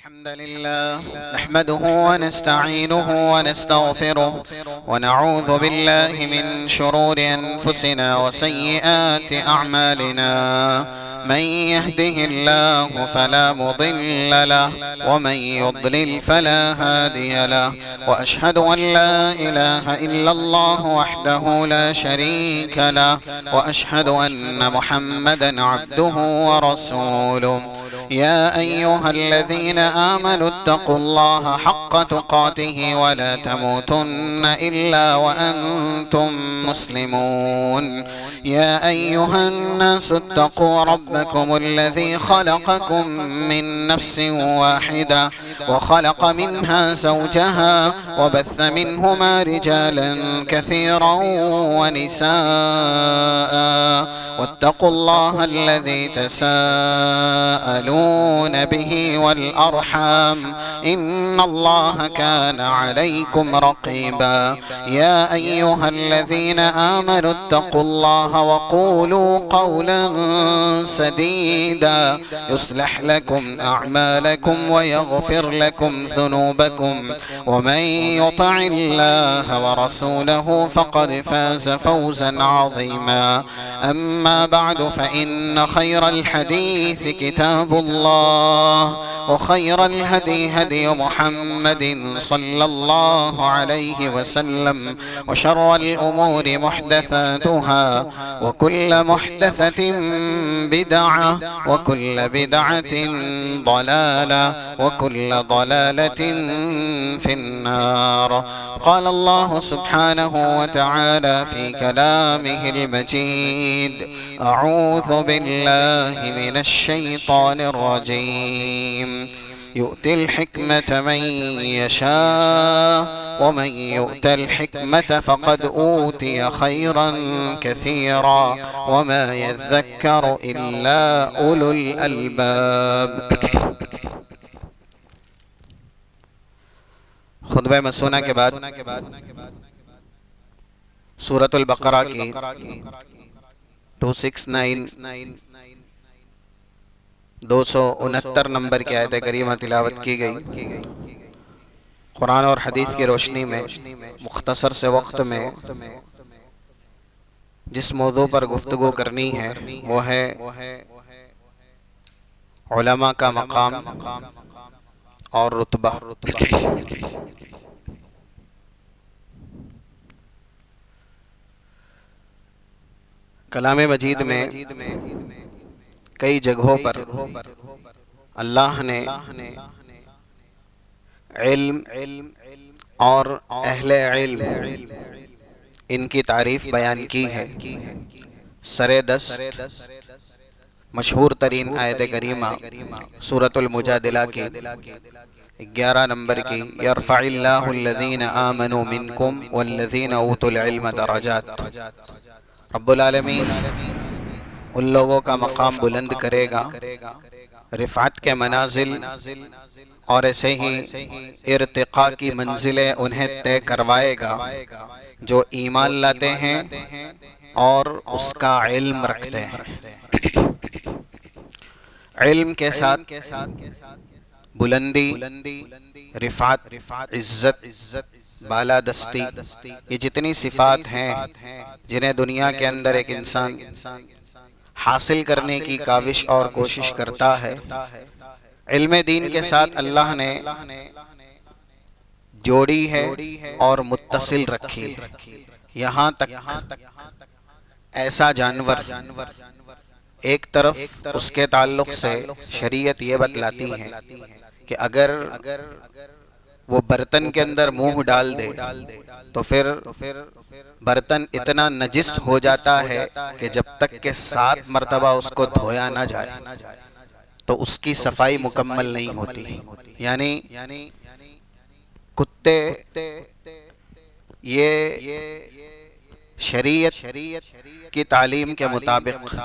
الحمد لله نحمده ونستعينه ونستغفره ونعوذ بالله من شرور أنفسنا وسيئات أعمالنا. من يهده الله فلا مضل له ومن يضلل فلا هادي له، وأشهد أن لا إله إلا الله وحده لا شريك له، وأشهد أن محمدا عبده ورسوله. يا أيها الذين آمنوا اتقوا الله حق تقاته ولا تموتن إلا وأنتم مسلمون. يا أيها الناس اتقوا ربكم الذي خلقكم من نفس واحدة وخلق منها زوجها وبث منهما رجالا كثيرا ونساء، واتقوا الله الذي تساءلون به والأرحام إن الله كان عليكم رقيبا. يا أيها الذين آمنوا اتقوا الله وقولوا قولا سديدا يصلح لكم أعمالكم ويغفر لكم ذنوبكم، ومن يطع الله ورسوله فقد فاز فوزا عظيما. أما بعد، فإن خير الحديث كتاب الله، وخير الهدي هدي محمد صلى الله عليه وسلم، وشر الأمور محدثاتها، وكل محدثة بدعة، وكل بدعة ضلالة، وكل ضلالة في النار. قال الله سبحانه وتعالى في كلامه المجيد: أعوذ بالله من الشيطان الرجيم. يؤتي الحكمة من يشاء، ومن يؤت الحكمة فقد أوتي خيرا كثيرا، وما يذكر إلا أولو الألباب. خطبہ مسونہ کے بعد سورۃ البقرہ کی 269 نمبر کی آیت کریمہ تلاوت کی گئی. قرآن اور حدیث کی روشنی میں مختصر سے وقت میں جس موضوع پر گفتگو کرنی ہے وہ ہے علماء کا مقام اور رتبہ. کلام مجید میں کئی جگہوں پر اللہ نے علم اور اہل علم ان کی تعریف بیان کی ہے. سر دست مشہور ترین آیت کریمہ سورۃ المجادلہ کی 11 نمبر کی: یرفع اللہ الذین آمنوا منکم والذین اوتوا العلم درجات. رب العالمین ان لوگوں کا مقام بلند کرے گا، رفعت کے منازل اور ایسے ہی ارتقاء کی منزلیں انہیں طے کروائے گا جو ایمان لاتے ہیں اور اس کا علم رکھتے ہیں. علم کے ساتھ بلندی، رفعت، عزت، بالادستی، یہ جتنی صفات ہیں جنہیں دنیا کے اندر ایک انسان حاصل کرنے کی کاوش اور کوشش کرتا ہے، علم دین کے ساتھ اللہ نے جوڑی ہے اور متصل رکھی ہے. یہاں تک ایسا جانور ایک طرف اس کے تعلق سے شریعت یہ بتلاتی ہے کہ اگر وہ برتن کے اندر منہ ڈال دے تو پھر برتن اتنا نجس ہو جاتا ہے کہ جب تک کہ 7 مرتبہ اس کو دھویا نہ جائے تو اس کی صفائی مکمل نہیں ہوتی. یعنی کتے یہ شریعت کی تعلیم کے مطابق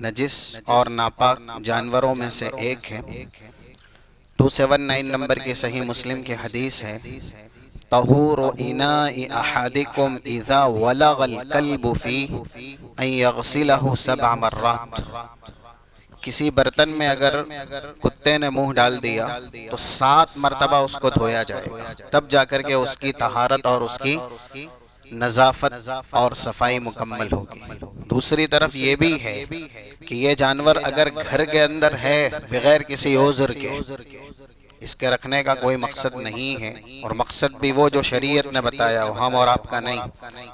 نجس اور ناپاک جانوروں میں سے ایک ہے. 279 نمبر کی صحیح مسلم کی حدیث ہے: طہور اناء احدکم اذا ولغ الکلب فیہ ان یغسلہ 7 مرات. کسی برتن میں اگر کتے نے منہ ڈال دیا تو 7 مرتبہ اس کو دھویا جائے گا، تب جا کر کے اس کی طہارت اور اس کی نظافت اور صفائی مکمل ہوگی۔ دوسری طرف یہ بھی ہے کہ یہ جانور اگر گھر کے اندر ہے بغیر کسی عذر کے، اس کے رکھنے کا کوئی مقصد نہیں ہے، اور مقصد بھی وہ جو شریعت نے بتایا ہو، ہم اور آپ کا نہیں۔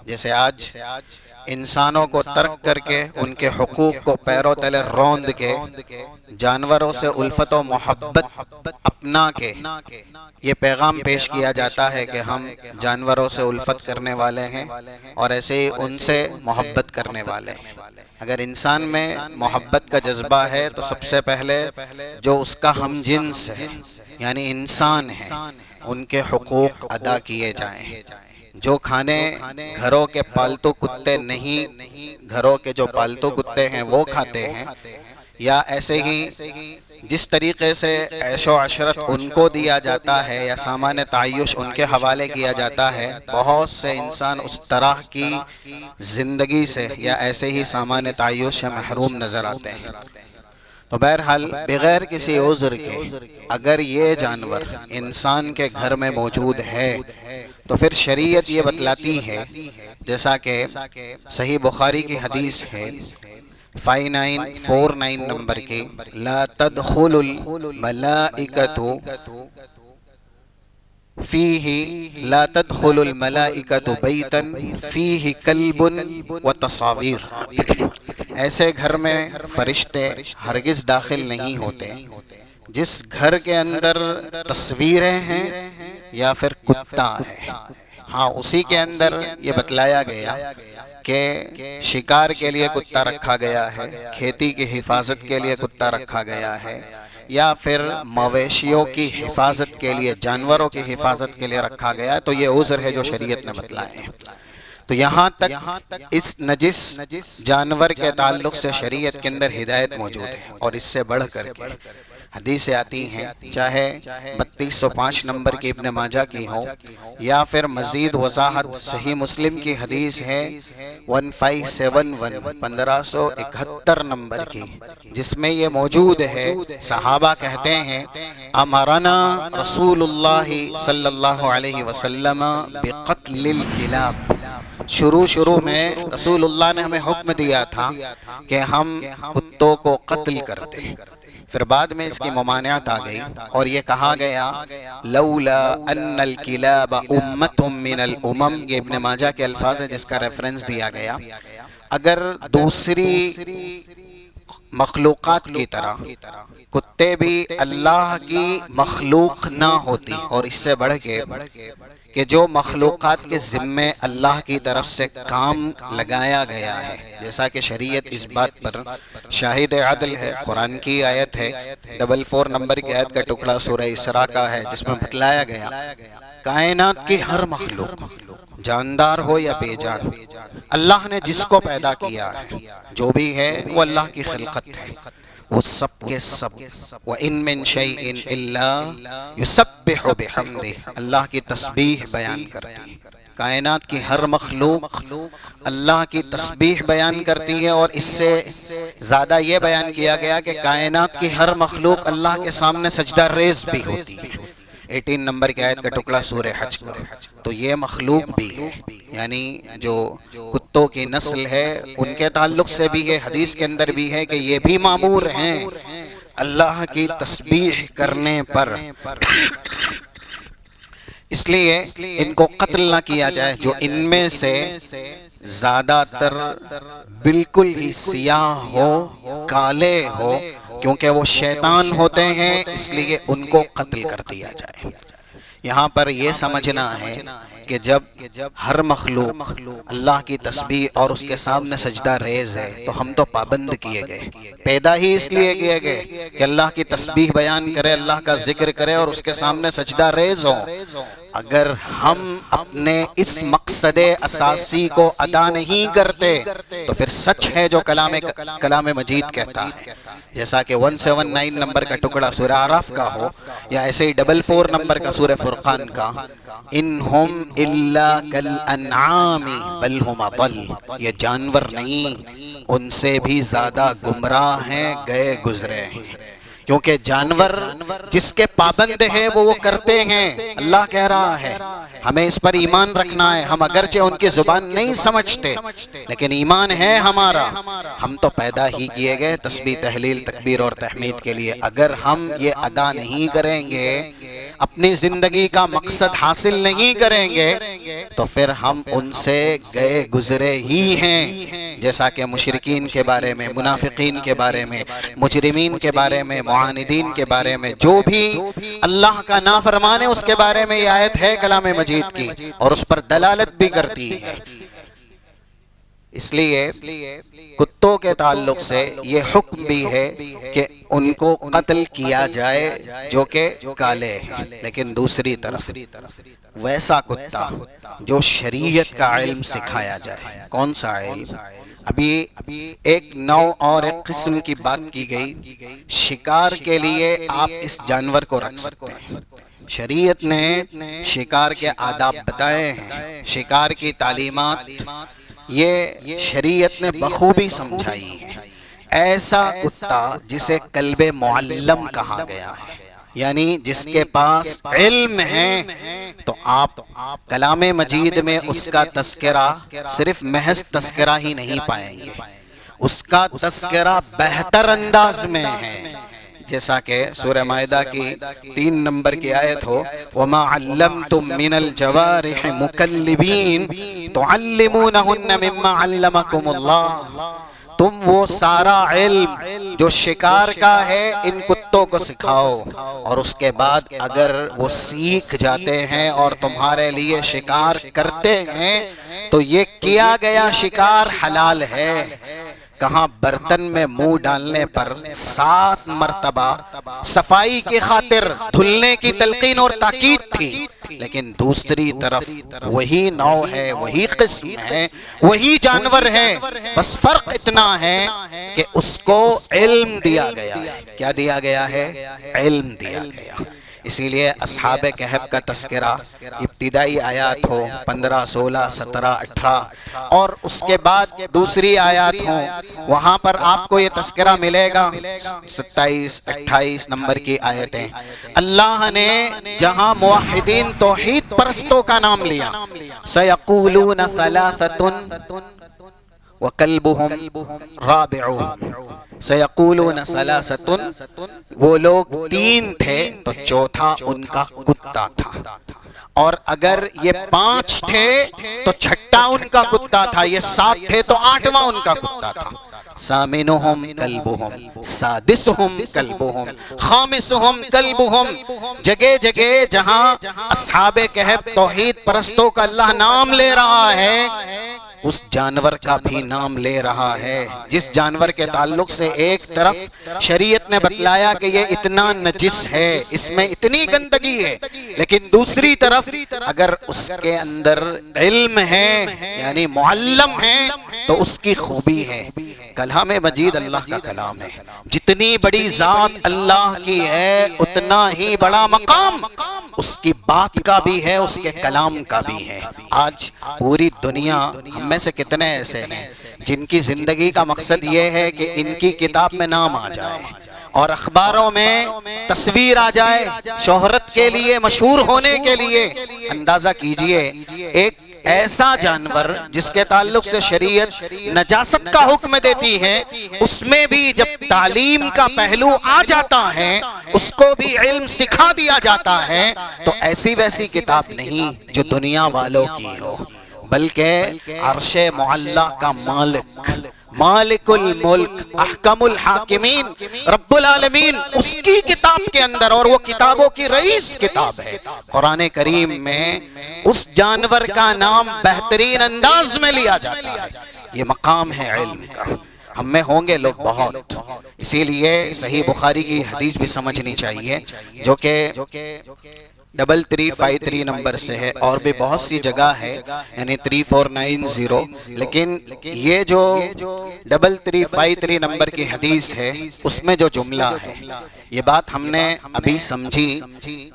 جیسے آج انسانوں کو ترک کر کے، ان کے حقوق کو پیروں تلے روند کے، جانوروں سے الفت و محبت اپنا کے یہ پیغام پیش کیا جاتا ہے کہ ہم جانوروں سے الفت کرنے والے ہیں اور ایسے ہی ان سے محبت کرنے والے ہیں۔ اگر انسان میں محبت کا جذبہ ہے تو سب سے پہلے جو اس کا ہم جنس ہے یعنی انسان ہے، ان کے حقوق ادا کیے جائیں۔ جو کھانے گھروں کے پالتو کتے نہیں، گھروں کے جو پالتو کتے ہیں وہ کھاتے ہیں، یا ایسے ہی جس طریقے سے عیش و عشرت ان کو دیا جاتا ہے یا سامان تعیش ان کے حوالے کیا جاتا ہے، بہت سے انسان اس طرح کی زندگی سے یا ایسے ہی سامان تعیش سے محروم نظر آتے ہیں۔ تو بہرحال بغیر کسی عذر کے اگر یہ جانور انسان کے گھر میں موجود ہے تو پھر شریعت یہ بتلاتی ہے، جیسا کہ صحیح بخاری کی حدیث ہے 5949 نمبر کی، لا تدخل الملائکۃ لا تدخل الملائکۃ بیتا فیہ کلب وتصاویر، ایسے گھر میں فرشتے ہرگز داخل نہیں ہوتے جس گھر کے اندر تصویریں ہیں یا پھر کتا ہے۔ ہاں، اسی کے اندر یہ بتلایا گیا کہ شکار کے لیے کتا رکھا گیا ہے، کھیتی کی حفاظت کے لیے کتا رکھا گیا ہے، یا پھر مویشیوں کی حفاظت کے لیے، جانوروں کی حفاظت کے لیے رکھا گیا ہے، تو یہ عذر ہے جو شریعت نے بتلائے ہیں۔ تو یہاں تک اس نجس جانور کے تعلق سے شریعت کے اندر ہدایت موجود ہے، اور اس سے بڑھ کر کے حدیثیں آتی ہیں، چاہے 3205 نمبر کی ابن ماجہ کی ہو یا پھر مزید وضاحت صحیح مسلم کی حدیث ہے 1571 1571 نمبر کی، جس میں یہ موجود ہے۔ صحابہ کہتے ہیں امرنا رسول اللہ صلی اللہ علیہ وسلم بقتل الکلاب، شروع میں رسول اللہ نے ہمیں حکم دیا تھا کہ ہم کتوں کو قتل کرتے، پھر بعد میں اس کی ممانعت آ گئی اور یہ کہا گیا لولا ان الکلاب امت من الامم، یہ ابن ماجہ کے الفاظ ہیں جس کا ریفرنس دیا گیا، اگر دوسری مخلوقات کی طرح کتے بھی اللہ کی مخلوق نہ ہوتی، اور اس سے بڑھ کے کہ جو مخلوقات کے ذمے اللہ کی طرف سے کام لگایا گیا ہے، جیسا کہ شریعت اس بات پر شاہد عدل ہے، قرآن کی آیت ہے 44 نمبر کی آیت کا ٹکڑا سورہ اسراء کا ہے، جس میں بتلایا گیا کائنات کی ہر مخلوق، جاندار ہو یا بے جان، اللہ نے جس کو پیدا کیا ہے، جو بھی ہے وہ اللہ کی خلقت ہے، وہ سب کے سب وَإِن مِّن شَيْءٍ إِلَّا يُسَبِّحُ بِحَمْدِهِ، اللہ کی تسبیح بیان کرتی ہے۔ کائنات کی ہر مخلوق اللہ کی تسبیح بیان کرتی ہے، اور اس سے زیادہ یہ بیان کیا گیا کہ کائنات کی ہر مخلوق اللہ کے سامنے سجدہ ریز بھی ہوتی ہے۔ 18 نمبر کی آیت کا ٹکڑا سورہ حج کا۔ تو یہ مخلوق بھی ہے، یعنی جو کتوں کی نسل ہے ان کے تعلق سے بھی ہے، حدیث کے اندر بھی ہے کہ یہ بھی مامور ہیں اللہ کی تسبیح کرنے پر، اس لیے ان کو قتل نہ کیا جائے۔ جو ان میں سے زیادہ تر بالکل ہی سیاہ ہو، کالے ہو، کیونکہ وہ شیطان ہوتے ہیں، اس لیے ان کو قتل کر دیا جائے۔ یہاں پر یہ سمجھنا ہے کہ جب ہر مخلوق اللہ کی تسبیح اور اس کے سامنے سجدہ ریز ہے تو ہم تو پابند کیے گئے، پیدا ہی اس لیے کیے گئے کہ اللہ کی تسبیح بیان کرے، اللہ کا ذکر کرے اور اس کے سامنے سجدہ ریز ہو۔ اگر ہم اپنے اس مقصد اساسی کو ادا نہیں کرتے تو پھر سچ ہے جو کلام مجید کہتا ہے، جیسا کہ 179 نمبر کا ٹکڑا سورہ اعراف کا ہو، یا ایسے ہی 44 نمبر کا سورہ فرقان فرقان کا، انہم الا کالانعام بل ہم اضل، یہ جانور نہیں، ان سے بھی زیادہ گمراہ ہیں، گئے گزرے ہیں۔ کیونکہ جانور جس کے پابند ہے وہ کرتے ہیں، اللہ کہہ رہا ہے ہمیں اس پر ایمان رکھنا ہے۔ ہم اگرچہ ان کی زبان نہیں سمجھتے لیکن ایمان ہے ہمارا، ہم تو پیدا ہی کیے گئے تسبیح تحلیل تکبیر اور تحمید کے لیے۔ اگر ہم یہ ادا نہیں کریں گے، اپنی زندگی کا مقصد حاصل نہیں کریں گے، تو پھر ہم ان سے گئے گزرے ہی ہیں، جیسا کہ مشرکین کے بارے میں، منافقین کے بارے میں، مجرمین کے بارے میں، معاندین کے بارے میں، جو بھی اللہ کا نافرمان ہے اس کے بارے میں یہ آیت ہے کلام مجید کی، اور اس پر دلالت بھی کرتی ہے۔ اس لیے کتوں کے تعلق سے یہ حکم بھی ہے کہ ان کو قتل کیا جائے جو کہ کالے ہیں، لیکن دوسری طرف ویسا کتا جو شریعت کا علم سکھایا جائے۔ کون سا علم؟ ابھی ایک نوع اور ایک قسم کی بات کی گئی، شکار کے لیے آپ اس جانور کو رکھ سکتے ہیں۔ شریعت نے شکار کے آداب بتائے ہیں، شکار کی تعلیمات یہ شریعت نے بخوبی سمجھائی ہے۔ ایسا کتا جسے کلب معلم کہا گیا ہے، یعنی جس کے پاس علم ہے، تو آپ کلام مجید میں اس کا تذکرہ صرف محض تذکرہ ہی نہیں پائیں گے، اس کا تذکرہ بہتر انداز میں ہے، جیسا کہ سورہ مائدہ کی 3 نمبر کی آیت ہو، وَمَا عَلَّمْتُم مِّنَ الْجَوَارِحِ مُكَلِّبِينَ تُعَلِّمُونَهُنَّ مِمَّا عَلَّمَكُمُ اللَّهُ، تم وہ سارا علم جو شکار کا ہے ان کتوں کو سکھاؤ، اور اس کے بعد اگر وہ سیکھ جاتے ہیں اور تمہارے لیے شکار کرتے ہیں تو یہ کیا گیا شکار حلال ہے۔ کہاں برتن میں منہ ڈالنے پر 7 مرتبہ صفائی کی خاطر دھلنے کی تلقین اور تاکید تھی، لیکن دوسری طرف وہی نوع ہے، وہی قسم ہے، وہی جانور ہے، بس فرق اتنا ہے کہ اس کو علم دیا گیا ہے۔ کیا دیا گیا ہے؟ علم دیا گیا۔ اسی لیے اصحاب کہف کا تذکرہ ابتدائی آیات ہو 15، 16، 17، 18 اور اس کے بعد دوسری آیات ہوں، وہاں پر آپ کو یہ تذکرہ ملے گا 27، 28 نمبر کی آیتیں۔ اللہ نے جہاں موحدین توحید پرستوں کا نام لیا، سَيَقُولُونَ ثَلَاثَةٌ وَقَلْبُهُمْ رَابِعُهُمْ، سَيَقُولُونَ ثَلَاثَةٌ، وہ لوگ 3 تھے تو چوتھا ان کا کتا تھا، اور اگر یہ 5 تھے تو چھٹا ان کا کتا تھا، یہ 7 تھے تو 8واں ان کا کتا تھا۔ سامنہم کلبہم، سادسہم کلبہم، خامسہم کلبہم، جگہ جگہ جہاں اصحاب کہف توحید پرستوں کا اللہ نام لے رہا ہے، اس جانور کا بھی نام لے رہا ہے، جس جانور کے تعلق سے ایک طرف شریعت نے بتلایا کہ یہ اتنا نجس ہے، اس میں اتنی گندگی ہے، لیکن دوسری طرف اگر اس کے اندر علم ہے یعنی معلم ہے تو اس کی خوبی ہے۔ کلام مجید اللہ کا کلام ہے، جتنی بڑی ذات اللہ کی ہے اتنا ہی بڑا مقام اس کی بات کا بھی ہے، اس کے کلام کا بھی ہے۔ آج پوری دنیا ہم میں سے کتنے ایسے ہیں جن کی زندگی کا مقصد یہ ہے کہ ان کی کتاب میں نام آ جائے اور اخباروں میں تصویر آ جائے، شہرت کے لیے، مشہور ہونے کے لیے۔ اندازہ کیجئے ایک ایسا جانور جس کے تعلق سے شریعت نجاست کا حکم دیتی ہے، اس میں بھی جب تعلیم کا پہلو آ جاتا ہے، اس کو بھی علم سکھا دیا جاتا ہے، تو ایسی ویسی کتاب نہیں جو دنیا والوں کی ہو، بلکہ عرش معلیٰ کا مالک، مالک الملک، احکم الحاکمین، رب العالمین، اس کی کتاب کے اندر، اور وہ کتابوں کی رئیس کتاب ہے قرآن کریم میں، اس جانور کا نام بہترین انداز میں لیا جاتا ہے۔ یہ مقام ہے علم کا۔ ہم میں ہوں گے لوگ بہت، اسی لیے صحیح بخاری کی حدیث بھی سمجھنی چاہیے جو کہ 3353 نمبر سے ہے، اور بھی بہت سی جگہ ہے یعنی 3490، لیکن یہ جو 3353 نمبر کی حدیث ہے اس میں جو جملہ ہے، یہ بات ہم نے ابھی سمجھی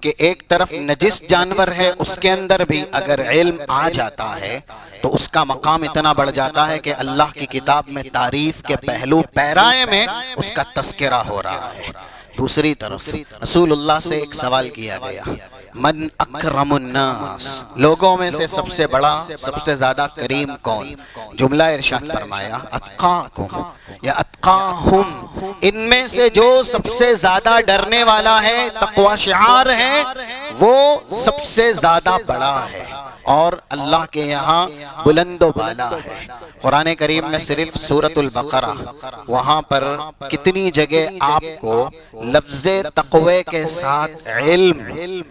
کہ ایک طرف نجس جانور ہے، اس کے اندر بھی اگر علم آ جاتا ہے تو اس کا مقام اتنا بڑھ جاتا ہے کہ اللہ کی کتاب میں تعریف کے پہلو پیرائے میں اس کا تذکرہ ہو رہا ہے۔ دوسری طرف رسول اللہ سے ایک سوال کیا گیا، من اکرم الناس، لوگوں میں سے سب سے بڑا، سب سے زیادہ کریم کون؟ جملہ ارشاد فرمایا اتقاکم یا اتقاہم، ان میں سے جو سب سے زیادہ ڈرنے والا ہے، تقوی شعار ہے، وہ سب سے زیادہ بڑا ہے اور اللہ کے یہاں بلند و بالا ہے۔ قرآن کریم میں صرف سورۃ البقرہ، وہاں پر کتنی جگہ آپ کو لفظ تقوی کے ساتھ علم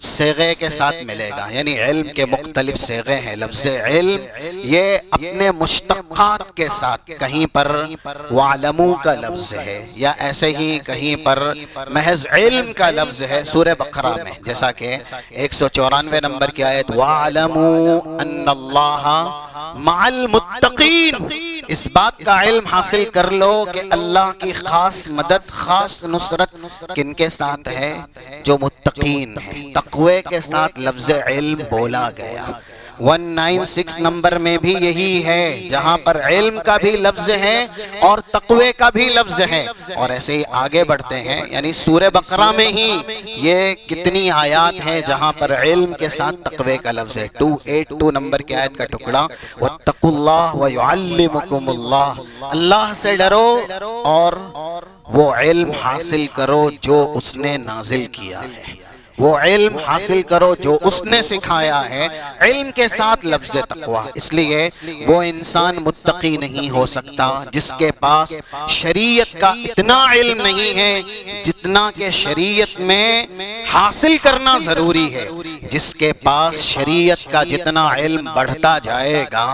صیغے کے ساتھ ملے گا، یعنی علم کے مختلف صیغے ہیں۔ لفظ علم یہ اپنے مشتقات کے ساتھ کہیں پر وَعْلَمُوا کا لفظ ہے، یا ایسے ہی کہیں پر محض علم کا لفظ ہے سورہ بقرہ میں، جیسا کہ 194 نمبر کی آیت وَعْلَمُوا أَنَّ اللَّهَ مَعَ الْمُتَّقِينَ، اس بات کا علم حاصل کر لو کہ اللہ کی خاص مدد، خاص نصرت کن کے ساتھ ہے؟ جو متقین ہیں۔ تقوی کے ساتھ لفظ علم بولا گیا۔ 196 نمبر میں بھی یہی ہے، جہاں پر علم کا بھی لفظ ہے اور تقوی کا بھی لفظ ہے، اور ایسے ہی آگے بڑھتے ہیں، یعنی سورہ بقرہ میں ہی یہ کتنی آیات ہیں جہاں پر علم کے ساتھ تقوی کا لفظ ہے۔ 282 نمبر کی آیت کا ٹکڑا وَاتَّقُوا اللَّهَ وَيُعَلِّمُكُمُ اللَّهُ، اللہ سے ڈرو اور وہ علم حاصل کرو جو اس نے نازل کیا ہے، وہ علم حاصل کرو جو اس نے سکھایا ہے، علم کے ساتھ لفظ تقوی۔ اس لیے وہ انسان متقی نہیں ہو سکتا جس کے پاس شریعت کا اتنا علم نہیں ہے جتنا کہ شریعت میں حاصل کرنا ضروری ہے۔ جس کے پاس شریعت کا جتنا علم بڑھتا جائے گا،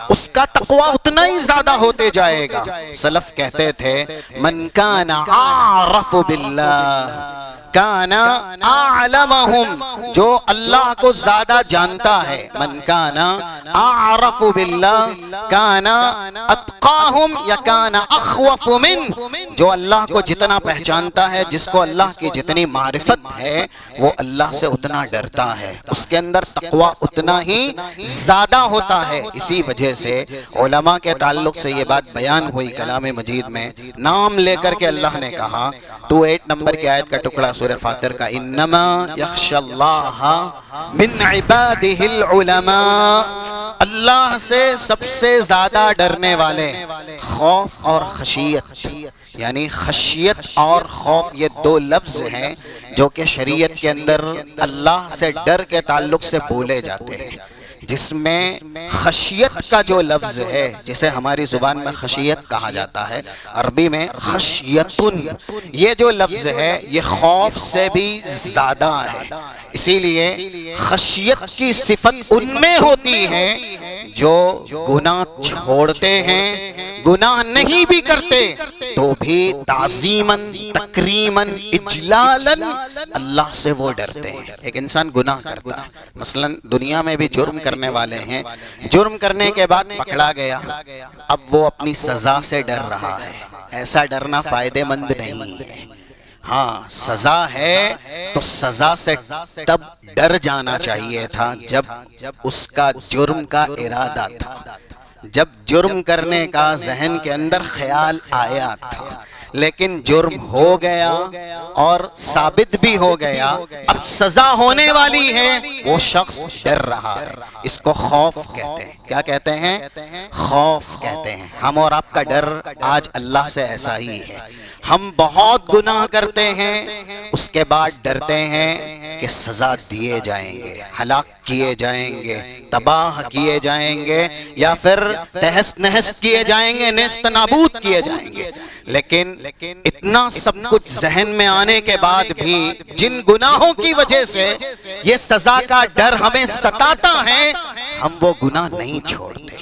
اس کا تقوی اتنا ہی زیادہ ہوتے جائے گا۔ سلف کہتے تھے من کان اعرف باللہ کان اعلمہم، جو اللہ کو زیادہ جانتا ہے، من کان اعرف باللہ کان اتقاہم یا کان اخوف من، جو اللہ کو جتنا پہچانتا ہے، جس کو اللہ کی جتنی معرفت ہے، وہ اللہ سے اتنا ڈرتا ہے، اس کے اندر تقوی اتنا ہی زیادہ ہوتا ہے۔ اسی وجہ سے علماء کے تعلق سے یہ بات بیان ہوئی کلام مجید میں، نام لے کر کے اللہ نے کہا 28 نمبر کی آیت کا ٹکڑا سورہ فاتر کا انما یخشی اللہ من عبادہ العلماء، اللہ سے سب سے زیادہ ڈرنے والے، خوف اور خشیت، یعنی خشیت اور خوف یہ دو لفظ ہیں جو کہ شریعت کے اندر اللہ سے ڈر کے تعلق سے بولے جاتے ہیں، جس میں خشیت کا جو لفظ ہے، جسے ہماری زبان میں خشیت کہا جاتا ہے، عربی میں خشیتن، یہ جو لفظ ہے یہ خوف سے بھی زیادہ ہے۔ اسی لیے خشیت کی صفت ان میں ہوتی ہے جو گناہ چھوڑتے ہیں، گناہ نہیں بھی کرتے تو بھی تعظیماً، تکریماً، اجلالاً اللہ سے وہ ڈرتے ہیں۔ ایک انسان گناہ کرتا ہے، مثلا دنیا میں بھی جرم کرنے والے ہیں، جرم کرنے کے بعد پکڑا گیا، اب وہ اپنی سزا سے ڈر رہا ہے، ایسا ڈرنا فائدہ مند نہیں ہے۔ ہاں سزا ہے تو سزا سے تب ڈر جانا چاہیے تھا جب اس کا جرم کا ارادہ تھا، جب جرم کرنے کا ذہن کے اندر خیال آیا تھا، لیکن جرم ہو گیا اور ثابت بھی ہو گیا، اب سزا ہونے والی ہے، وہ شخص ڈر رہا ہے، اس کو خوف کہتے ہیں۔ کیا کہتے ہیں؟ خوف کہتے ہیں۔ ہم اور آپ کا ڈر آج اللہ سے ایسا ہی ہے، ہم بہت گناہ کرتے ہیں، اس کے بعد ڈرتے ہیں کہ سزا دیے جائیں گے، ہلاک کیے جائیں گے، تباہ کیے جائیں گے، یا پھر تہس نہس کیے جائیں گے، نیست نابود کیے جائیں گے۔ لیکن اتنا سب کچھ ذہن میں آنے کے بعد بھی جن گناہوں کی وجہ سے یہ سزا کا ڈر ہمیں ستاتا ہے، ہم وہ گناہ نہیں چھوڑتے۔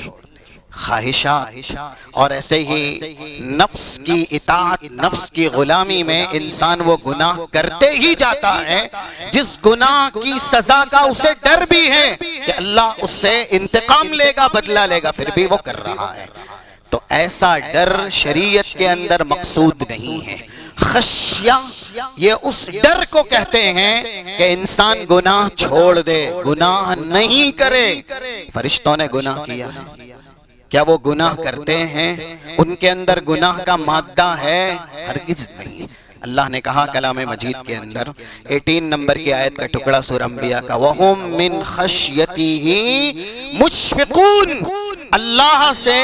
خواہشات اور ایسے ہی نفس کی اطاعت، نفس کی غلامی میں انسان وہ گناہ کرتے ہی جاتا ہے جس گناہ کی سزا کا اسے ڈر بھی ہے کہ اللہ اس سے انتقام لے گا، بدلہ لے گا، پھر بھی وہ کر رہا ہے۔ تو ایسا ڈر شریعت کے اندر مقصود نہیں ہے۔ خشیہ یہ اس ڈر کو کہتے ہیں کہ انسان گناہ چھوڑ دے، گناہ نہیں کرے۔ فرشتوں نے گناہ کیا ہے، کیا وہ گناہ کرتے ہیں؟ ان کے اندر گناہ کا مادہ ہے؟ ہرگز نہیں۔ اللہ نے کہا کلام مجید کے اندر 18 نمبر کی آیت کا ٹکڑا سورہ انبیاء کا، وَهُم مِّن خَشْيَتِهِ مُشْفِقُونَ، اللہ سے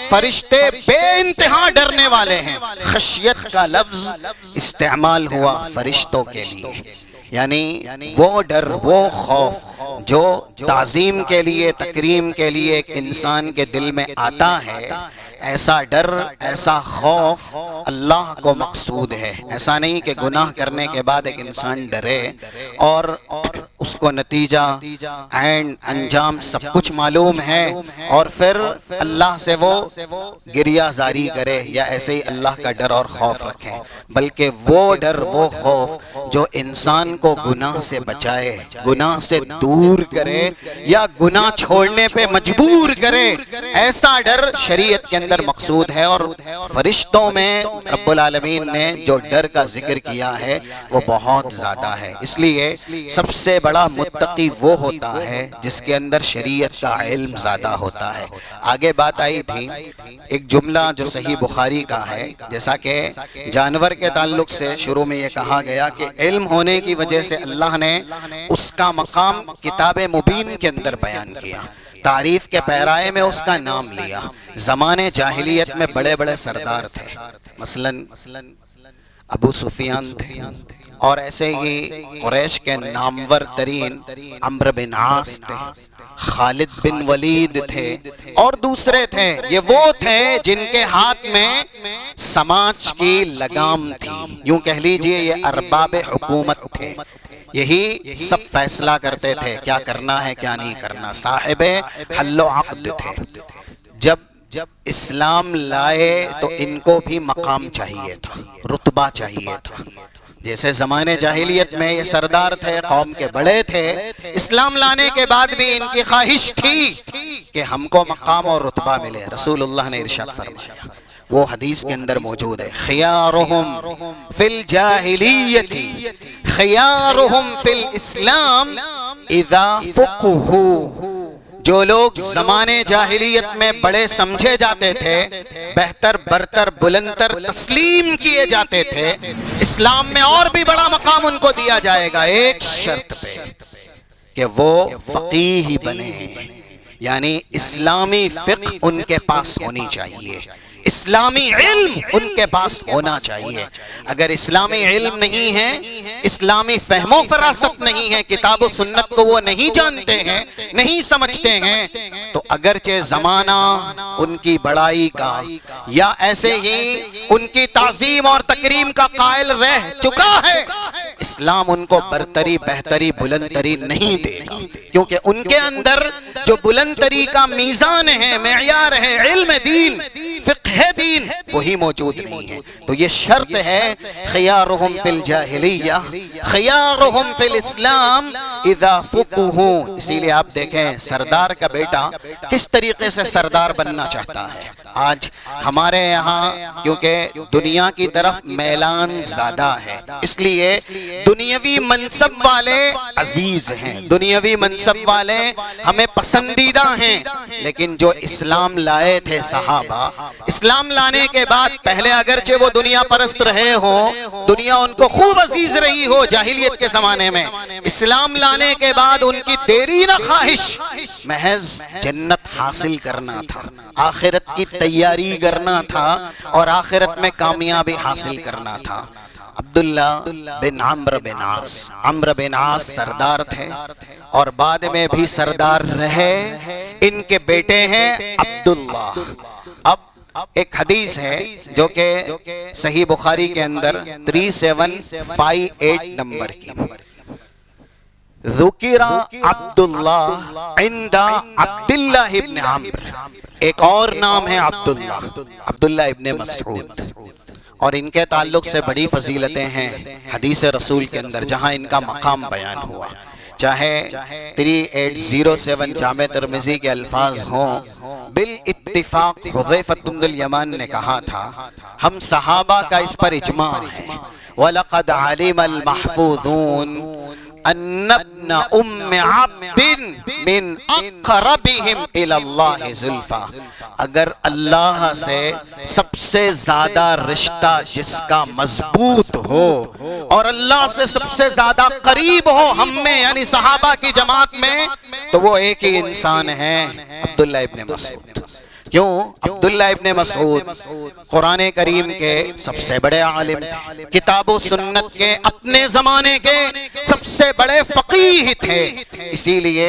فرشتے بے انتہا ڈرنے والے ہیں۔ خشیت کا لفظ استعمال ہوا فرشتوں کے لیے، یعنی وہ ڈر، وہ خوف جو تعظیم کے لیے، تکریم کے لیے ایک انسان کے دل میں آتا ہے، ایسا ڈر، ایسا خوف اللہ کو مقصود ہے۔ ایسا نہیں کہ گناہ کرنے کے بعد ایک انسان ڈرے اور اس کو نتیجہ، عین، انجام سب کچھ معلوم ہے اور پھر اللہ سے وہ گریہ زاری کرے یا ایسے ہی اللہ کا ڈر اور خوف رکھے، بلکہ وہ ڈر، وہ خوف جو انسان کو گناہ سے بچائے، گناہ سے دور کرے یا گناہ چھوڑنے پہ مجبور کرے، ایسا ڈر شریعت کے اندر مقصود ہے۔ اور فرشتوں میں رب العالمین نے جو ڈر کا ذکر کیا ہے وہ بہت زیادہ ہے۔ اس لیے سب سے بڑا متقی وہ ہوتا ہے جس کے اندر شریعت کا علم زیادہ ہوتا ہے۔ آگے بات آئی تھی ایک جملہ جو صحیح بخاری کا ہے، جیسا کہ جانور کے تعلق سے شروع میں یہ کہا گیا کہ علم ہونے کی وجہ سے اللہ نے اس کا مقام کتاب مبین کے اندر بیان کیا، تعریف کے پیرائے میں اس کا نام لیا۔ زمانے جاہلیت میں بڑے بڑے سردار تھے، مثلاً ابو سفیان تھے، اور ایسے ہی قریش کے نامور ترین عمرو بن عاص تھے، خالد بن ولید تھے اور دوسرے تھے۔ یہ وہ تھے جن کے ہاتھ میں سماج کی لگام تھی، یوں کہہ لیجئے یہ ارباب حکومت تھے، یہی سب فیصلہ کرتے تھے کیا کرنا ہے کیا نہیں کرنا، صاحب حل و عقد تھے۔ جب اسلام لائے تو ان کو بھی مقام چاہیے تھا، رتبہ چاہیے تھا۔ جیسے زمانے جاہلیت میں یہ سردار تھے، قوم کے بڑے تھے، اسلام لانے کے بعد بھی ان کی خواہش تھی کہ ہم کو مقام اور رتبہ ملے۔ رسول اللہ نے ارشاد فرمایا، وہ حدیث کے اندر موجود ہے، خیارہم فی الجاہلیت خیارہم فی الاسلام اذا فقہوا، جو لوگ زمانے جاہلیت میں بڑے سمجھے جاتے تھے، بہتر، برتر، بلندر تسلیم کیے جاتے تھے، اسلام میں اور بھی بڑا مقام ان کو دیا جائے گا، ایک شرط پہ کہ وہ فقیہ بنے، یعنی اسلامی فقہ ان کے پاس ہونی چاہیے، اسلامی علم ان کے پاس ہونا چاہیے۔ اگر اسلامی علم نہیں ہے، اسلامی فہم و فراست نہیں ہے، کتاب و سنت کو وہ نہیں جانتے ہیں، نہیں سمجھتے ہیں، تو اگرچہ زمانہ ان کی بڑائی کا یا ایسے ہی ان کی تعظیم اور تکریم کا قائل رہ چکا ہے، اسلام ان کو برتری، بہتری، بلندتری نہیں دے گا، کیونکہ ان کے اندر جو بلندتری کا میزان ہے، معیار ہے، علم دین، فقہ دین، وہی موجود نہیں ہے۔ تو یہ شرط ہے، خیارہم فی الجاہلیہ خیارہم فی الاسلام اذا فقہوا۔ اسی لئے آپ دیکھیں سردار کا بیٹا کس طریقے سے سردار بننا چاہتا ہے۔ آج ہمارے یہاں کیونکہ دنیا کی طرف میلان زیادہ ہے، اس لیے دنیاوی منصب والے عزیز ہیں، دنیاوی منصب والے ہمیں پسندیدہ ہیں، لیکن جو اسلام لائے تھے صحابہ، اسلام لانے کے بعد پہلے اگرچہ وہ دنیا پرست رہے ہوں، دنیا ان کو خوب عزیز رہی ہو جاہلیت کے زمانے میں، اسلام لانے کے بعد ان کی دیرینہ خواہش محض جنت حاصل کرنا تھا، آخرت کی تیاری کرنا تھا اور آخرت میں کامیابی حاصل کرنا تھا۔ عبداللہ بن عمرو بن عاص، عمرو بن عاص سردار تھے اور بعد میں بھی سردار رہے، ان کے بیٹے ہیں عبداللہ۔ اب ایک حدیث ہے جو کہ صحیح بخاری کے اندر 3758 نمبر کی، ذکر عبداللہ عند عبداللہ ابن عمرو، ایک اور نام ہے عبداللہ، عبداللہ ابن مسعود، اور ان کے تعلق سے بڑی فضیلتیں ہیں حدیث رسول کے اندر جہاں ان کا مقام بیان ہوا۔ چاہے 3807 جامع ترمذی کے الفاظ ہوں، بالاتفاق حذیفہ بن الیمان نے کہا تھا، ہم صحابہ کا اس پر اجماع ہے، وَلَقَدْ عَلِمَ الْمَحْفُوظُونَ ان ابن ام عبد من اقربهم الى اللہ زلفا، اگر اللہ سے سب سے زیادہ رشتہ جس کا مضبوط ہو اور اللہ سے سب سے زیادہ قریب ہو ہم میں یعنی صحابہ کی جماعت میں، تو وہ ایک ہی انسان ہے، عبداللہ ابن مسعود۔ کیوں؟ عبداللہ ابن مسعود قرآن کریم کے سب سے بڑے عالم تھے، کتاب و سنت کے اپنے زمانے کے سب سے بڑے فقیہ تھے، اسی لیے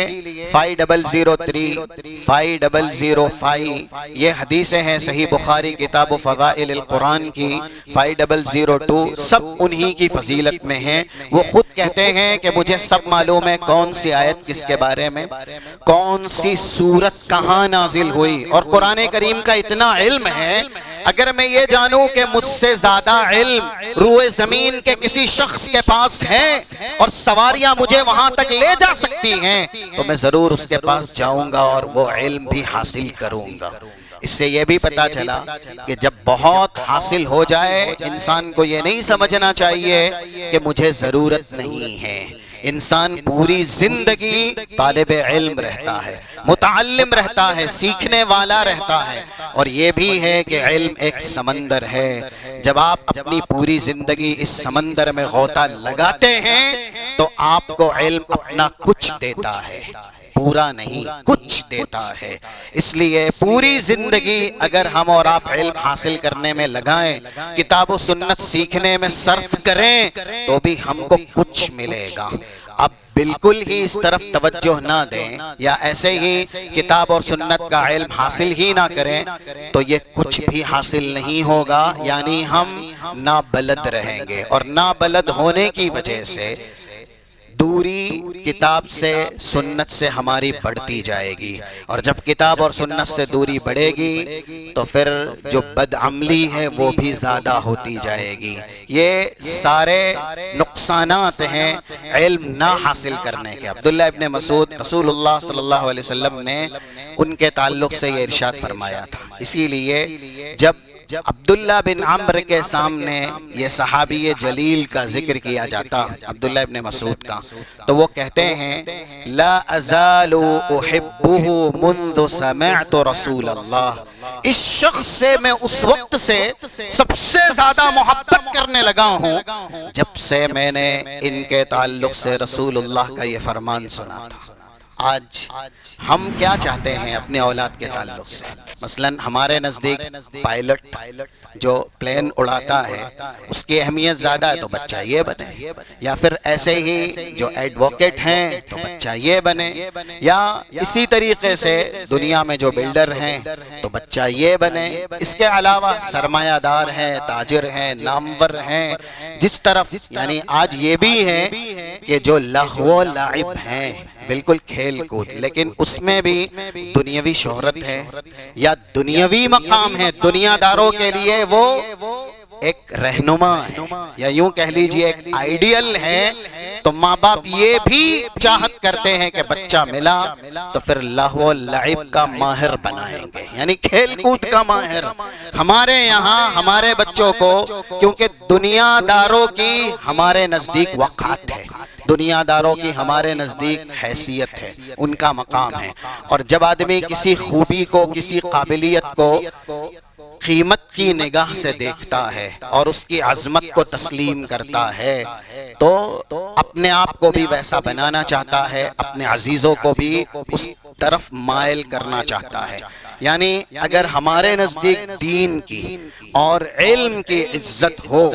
5005 یہ حدیثیں ہیں صحیح بخاری کتاب و فضائل القرآن کی، 5002 سب انہی کی فضیلت میں ہیں۔ وہ خود کہتے ہیں کہ مجھے سب معلوم ہے کون سی آیت کس کے بارے میں، کون سی سورت کہاں نازل ہوئی، اور قرآن کریم کا اتنا علم ہے، اگر میں یہ جانوں کہ مجھ سے زیادہ علم روئے زمین کے کسی شخص کے پاس ہے اور سواریاں مجھے وہاں تک لے جا سکتی ہیں، تو میں ضرور اس کے پاس جاؤں گا اور وہ علم بھی حاصل کروں گا۔ اس سے یہ بھی پتا چلا کہ جب بہت حاصل ہو جائے انسان کو یہ نہیں سمجھنا چاہیے کہ مجھے ضرورت نہیں ہے۔ انسان پوری زندگی طالب علم رہتا ہے، متعلم رہتا ہے، سیکھنے والا رہتا ہے، اور یہ بھی ہے کہ علم ایک سمندر ہے۔ جب آپ اپنی پوری زندگی اس سمندر میں غوطہ لگاتے ہیں تو آپ کو علم اپنا کچھ دیتا ہے، پورا نہیں کچھ دیتا ہے۔ اس لیے پوری زندگی اگر ہم اور آپ علم حاصل کرنے میں لگائیں، کتاب و سنت سیکھنے میں صرف کریں، تو بھی ہم کو کچھ ملے گا۔ اب بالکل ہی اس طرف توجہ نہ دیں یا ایسے ہی کتاب اور سنت کا علم حاصل ہی نہ کریں تو یہ کچھ بھی حاصل نہیں ہوگا، یعنی ہم نابلد رہیں گے، اور نابلد ہونے کی وجہ سے دوری کتاب سے سنت سے ہماری بڑھتی جائے گی، اور جب کتاب اور سنت سے دوری بڑھے گی تو پھر جو بدعملی ہے وہ بھی زیادہ ہوتی جائے گی۔ یہ سارے نقصانات ہیں علم نہ حاصل کرنے کے۔ عبداللہ ابن مسعود رسول اللہ صلی اللہ علیہ وسلم نے ان کے تعلق سے یہ ارشاد فرمایا تھا، اسی لیے جب عبداللہ بن عمرو کے سامنے یہ صحابی جلیل کا ذکر کیا جاتا عبداللہ ابن مسعود کا، تو وہ کہتے ہیں لا ازال احبہ منذ سمعت رسول اللہ، اس شخص سے میں اس وقت سے سب سے زیادہ محبت کرنے لگا ہوں جب سے میں نے ان کے تعلق سے رسول اللہ کا یہ فرمان سنا تھا۔ آج ہم کیا چاہتے ہیں اپنے اولاد کے تعلق سے؟ مثلا ہمارے نزدیک پائلٹ جو پلین اڑاتا ہے اس کی اہمیت زیادہ ہے تو بچہ یہ بنے، یا پھر ایسے ہی جو ایڈوکیٹ ہیں تو بچہ یہ بنے، یا اسی طریقے سے دنیا میں جو بلڈر ہیں تو بچہ یہ بنے۔ اس کے علاوہ سرمایہ دار ہیں، تاجر ہیں، نامور ہیں، جس طرف یعنی آج یہ بھی ہے کہ جو لہو و لعب ہیں بالکل کھیل کود، لیکن اس میں بھی دنیاوی شہرت ہے یا دنیاوی مقام ہے، دنیا داروں کے لیے وہ ایک رہنما ہے یا یوں کہہ لیجئے ایک آئیڈیل ہے، تو ماں باپ یہ بھی چاہت کرتے ہیں کہ بچہ ملا تو پھر لہو و لعب کا ماہر بنائیں گے، یعنی کھیل کود کا ماہر۔ ہمارے یہاں ہمارے بچوں کو کیونکہ دنیا داروں کی ہمارے نزدیک وقعت ہے، دنیا داروں کی ہمارے نزدیک حیثیت ہے، ان کا مقام ہے، اور جب آدمی کسی خوبی کو کسی قابلیت کو قیمت کی نگاہ سے دیکھتا ہے اور اس کی عظمت کو تسلیم کرتا ہے تو اپنے آپ کو بھی ویسا بنانا چاہتا ہے، اپنے عزیزوں کو بھی اس طرف مائل کرنا چاہتا ہے۔ یعنی اگر ہمارے نزدیک دین کی اور علم کی عزت ہو،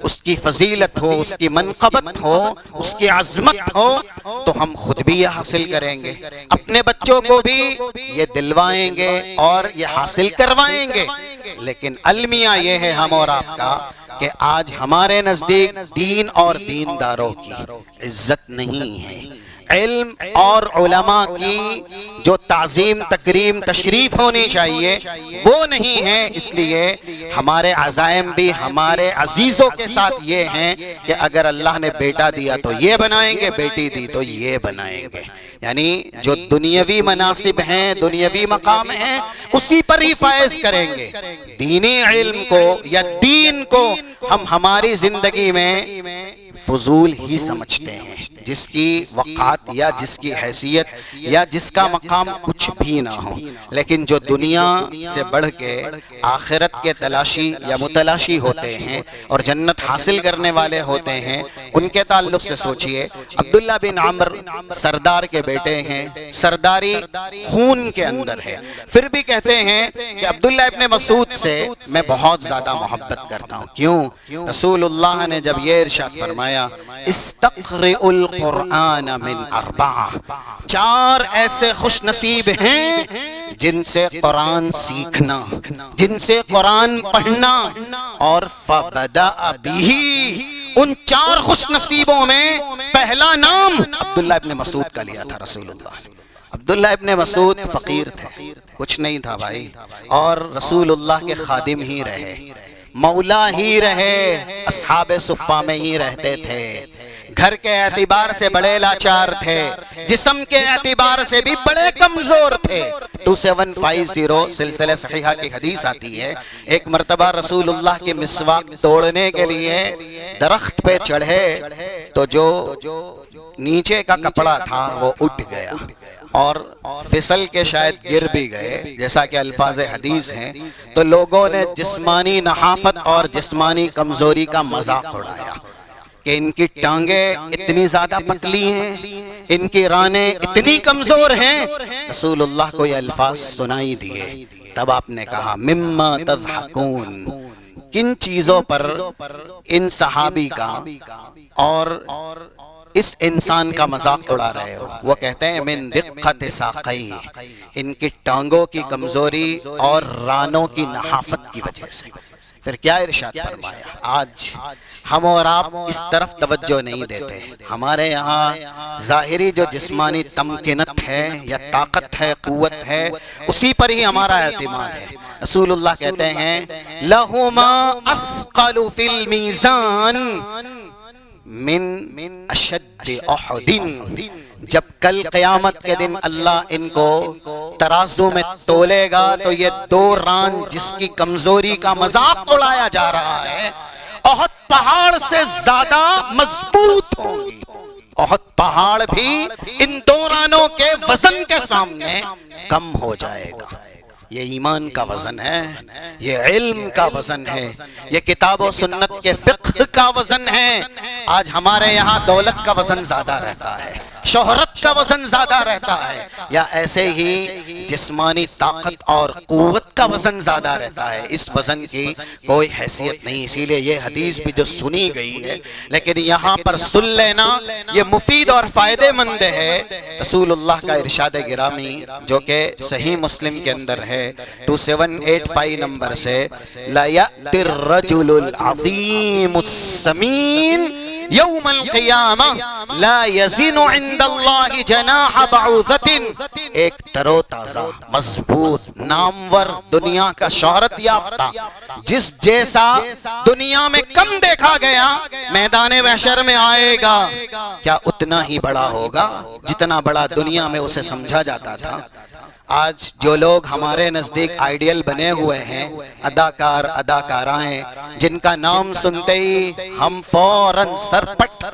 اس کی فضیلت ہو، اس کی منقبت ہو، اس کی عظمت ہو، تو ہم خود بھی یہ حاصل کریں گے، اپنے بچوں کو بھی یہ دلوائیں گے اور یہ حاصل کروائیں گے۔ لیکن المیہ یہ ہے ہم اور آپ کا کہ آج ہمارے نزدیک دین اور دینداروں کی عزت نہیں ہے، علم اور علماء کی جو تعظیم تکریم تشریف ہونی چاہیے وہ نہیں ہے. اس لیے ہمارے عزائم بھی ہمارے عزیزوں کے ساتھ یہ ہیں کہ اگر اللہ نے بیٹا دیا تو یہ بنائیں گے، بیٹی دی تو یہ بنائیں گے. یعنی جو دنیاوی مناصب ہیں، دنیاوی مقام ہیں، اسی پر ہی فائز کریں گے. دینی علم کو یا دین کو ہم ہماری زندگی میں فضول ہی سمجھتے ہیں، جس کی وقعت یا جس کی حیثیت یا جس کا مقام کچھ بھی نہ ہو. لیکن جو دنیا سے بڑھ کے آخرت کے تلاشی یا متلاشی ہوتے ہیں اور جنت حاصل کرنے والے ہوتے ہیں، ان کے تعلق سے سوچئے. عبداللہ بن عمر سردار کے بیٹے ہیں، سرداری خون کے اندر ہے، پھر بھی کہتے ہیں کہ عبداللہ ابن مسعود سے میں بہت زیادہ محبت کرتا ہوں. کیوں؟ رسول اللہ نے جب یہ ارشاد فرمایا استقرئ القرآن من اربعہ، 4 ایسے خوش نصیب ہیں جن سے قرآن سیکھنا، جن سے قرآن پڑھنا. اور فبدأ بہ، ان 4 خوش نصیبوں میں پہلا نام عبداللہ ابن مسعود کا لیا تھا رسول اللہ. عبداللہ ابن مسعود فقیر تھے، کچھ نہیں تھا بھائی، اور رسول اللہ کے خادم ہی رہے، مولا ہی رہے، اصحاب صفہ میں ہی رہتے تھے. گھر کے اعتبار سے بڑے لاچار تھے، جسم کے اعتبار سے بھی بڑے کمزور تھے. 2750 سلسلہ صحیحہ کی حدیث آتی ہے، ایک مرتبہ رسول اللہ کے مسواک توڑنے کے لیے درخت پہ چڑھے تو جو نیچے کا کپڑا تھا وہ اٹھ گیا اور پھسل کے شاید گر بھی گئے، جیسا کہ الفاظ حدیث ہیں. تو لوگوں نے جسمانی نحافت اور جسمانی کمزوری کا مذاق اڑایا کہ ان کی ٹانگیں اتنی زیادہ پتلی ہیں، ان کی رانیں اتنی کمزور ہیں. رسول اللہ کو یہ الفاظ سنائی دیے. تب آپ نے کہا مما تضحکون، کن چیزوں پر ان صحابی کا اور اس انسان کا مذاق اڑا رہے ہو؟ وہ کہتے ہیں من دقت ساقی، ان کی ٹانگوں کی کمزوری اور رانوں کی نحافت کی وجہ سے. پھر کیا ارشاد فرمایا؟ آج ہم اور آپ اس طرف توجہ نہیں دیتے. ہمارے یہاں ظاہری جو جسمانی تمکنت ہے یا طاقت ہے، قوت ہے، اسی پر ہی ہمارا اعتماد ہے. رسول اللہ کہتے ہیں لہما اثقل فی المیزان من اشد احد، جب کل قیامت کے دن اللہ ان کو ترازو میں تولے گا تو یہ 2 ران جس کی کمزوری کا مذاق اڑایا جا رہا ہے، احد پہاڑ سے زیادہ مضبوط ہوں گی. احد پہاڑ بھی ان 2 رانوں کے وزن کے سامنے کم ہو جائے گا. یہ ایمان کا وزن ہے، یہ علم کا وزن ہے، یہ کتاب و سنت کے فقہ کا وزن ہے. آج ہمارے یہاں دولت کا وزن زیادہ رہتا ہے، شہرت کا وزن زیادہ رہتا ہے، یا ایسے ہی جسمانی طاقت اور قوت کا وزن زیادہ رہتا ہے. اس وزن کی کوئی حیثیت نہیں. اسی لیے یہ حدیث بھی جو سنی گئی ہے لیکن یہاں پر سن لینا یہ مفید اور فائدے مند ہے. رسول اللہ کا ارشاد گرامی جو کہ صحیح مسلم کے اندر ہے 2785 نمبر سے، لا یأتی الرجل العظیم السمین یوم القیامہ لا یزن عند اللہ جناح بعوضۃ، ایک ترو تازہ مضبوط نامور دنیا کا شہرت یافتہ جس جیسا دنیا میں کم دیکھا گیا میدان محشر میں آئے گا، کیا اتنا ہی بڑا ہوگا جتنا بڑا دنیا میں اسے سمجھا جاتا تھا؟ آج جو لوگ ہمارے نزدیک آئیڈیل بنے ہوئے ہیں، اداکار اداکارائیں، جن کا نام سنتے ہی ہم فوراً سر پٹ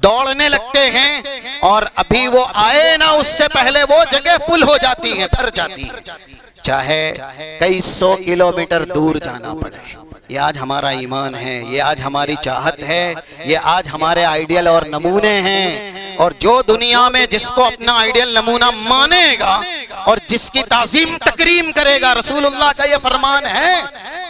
دوڑنے لگتے ہیں، اور ابھی وہ آئے نہ اس سے پہلے وہ جگہ فل ہو جاتی ہیں، بھر جاتی ہیں، چاہے کئی 100 کلومیٹر دور جانا پڑے. یہ آج ہمارا ایمان ہے، یہ آج ہماری چاہت ہے، یہ آج ہمارے آئیڈیل اور نمونے ہیں. اور جو دنیا میں جس کو اپنا آئیڈیل نمونہ مانے گا اور جس کی تعظیم تکریم کرے گا، رسول اللہ کا یہ فرمان ہے